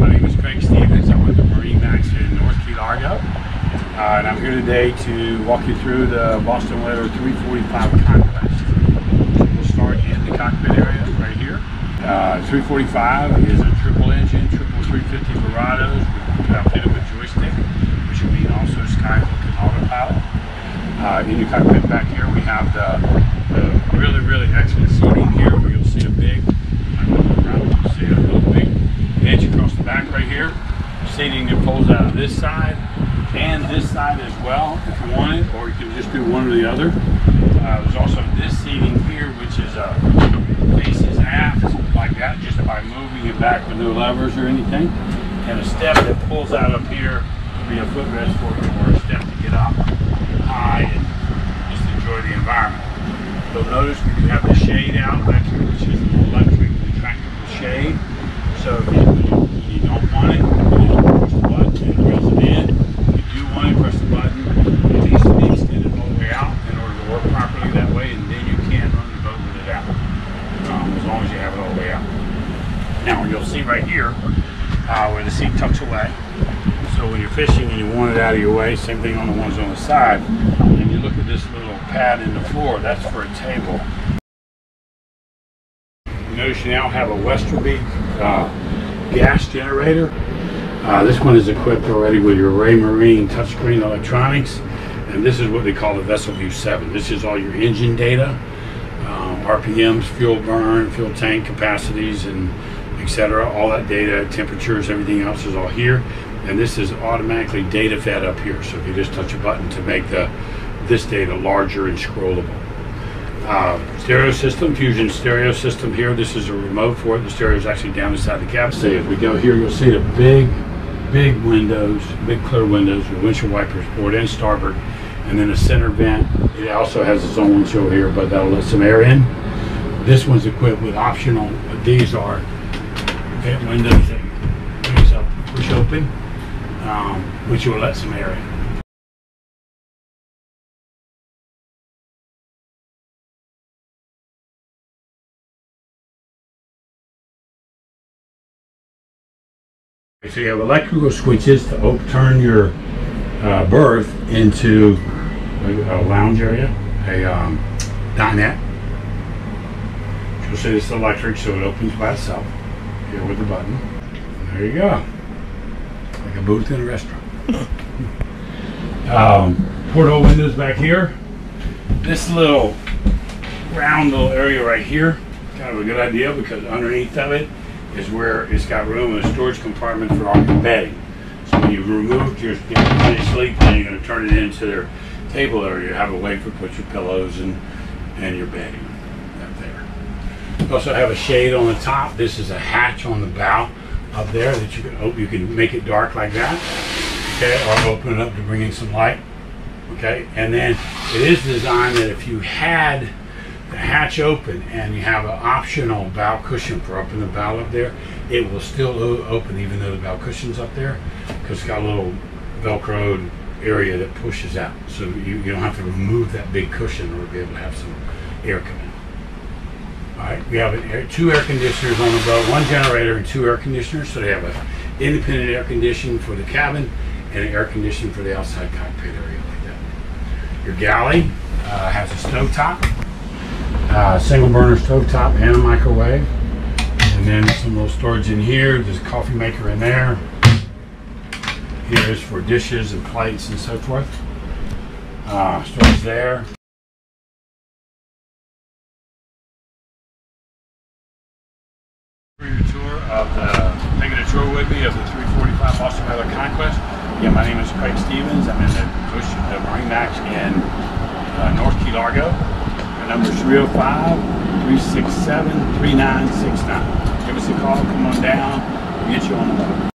MarineMax. I'm with the MarineMax in North Key Largo, and I'm here today to walk you through the Boston Whaler 345 Conquest. We'll start in the cockpit area right here. 345 is a triple engine, triple 350 Verados outfitted with joystick, which will mean also skyhook and autopilot. In the cockpit back here, we have the really excellent seating here, where you'll see a big, you'll see a little big edge across the back right here. Seating that pulls out of this side and this side as well if you want it, or you can just do one or the other. There's also this seating here, which is faces aft like that, just by moving it back with no levers or anything, and a step that pulls out up here to be a footrest for you, or a step to get up high and just enjoy the environment. You'll notice we do have the shade out back here, which is an electric retractable shade. So if you don't want it, you just press the button and press it in. If you do want it, press the button. It needs to be extended all the way out in order to work properly that way, and then you can run the boat with it out, as long as you have it all the way out. Now you'll see right here where the seat tucks away. So when you're fishing and you want it out of your way, same thing on the ones on the side, and you look at this little pad in the floor, that's for a table. Notice you now have a Westerby gas generator. This one is equipped already with your Raymarine touchscreen electronics, and this is what they call the Vessel View 7. This is all your engine data, RPMs, fuel burn, fuel tank capacities, and etc. All that data, temperatures, everything else is all here, and this is automatically data fed up here. So if you just touch a button to make this data larger and scrollable. Stereo system, Fusion stereo system here. This is a remote for it. The stereo is actually down inside the cabin. So if we go here, you'll see the big windows, big clear windows with windshield wipers, port and starboard, and then a center vent. It also has its own windshield here, but that'll let some air in. This one's equipped with optional. These are vent windows that push open, which will let some air in. So you have electrical switches to turn your berth into a lounge area, a dinette. You'll see this is electric, so it opens by itself here with the button. And there you go, like a booth in a restaurant. Porthole windows back here. This little round little area right here, kind of a good idea, because underneath of it is where it's got room in a storage compartment for all your bedding. So when you've removed your sleep, then you're going to turn it into their table area. You have a way to put your pillows and your bedding up there. You also have a shade on the top. This is a hatch on the bow up there that you can open. You can make it dark like that, okay, or open it up to bring in some light, okay. And then it is designed that if you had the hatch open and you have an optional bow cushion for up in the bow up there, it will still open even though the bow cushion's up there, because it's got a little velcroed area that pushes out, so you don't have to remove that big cushion in order to be able to have some air come in. Alright, we have two air conditioners on the boat, one generator and two air conditioners, so they have an independent air conditioning for the cabin and an air conditioning for the outside cockpit area like that. Your galley has a stovetop, single burner stovetop and a microwave, and then some little storage in here. There's a coffee maker in there. Here is for dishes and plates and so forth. Storage there. For your tour of taking a tour with me of the 345 Boston Whaler Conquest. Again, my name is Craig Stevens. I'm in the MarineMax in North Key Largo. My number is 305-367-3969. Give us a call, come on down, we'll get you on the boat.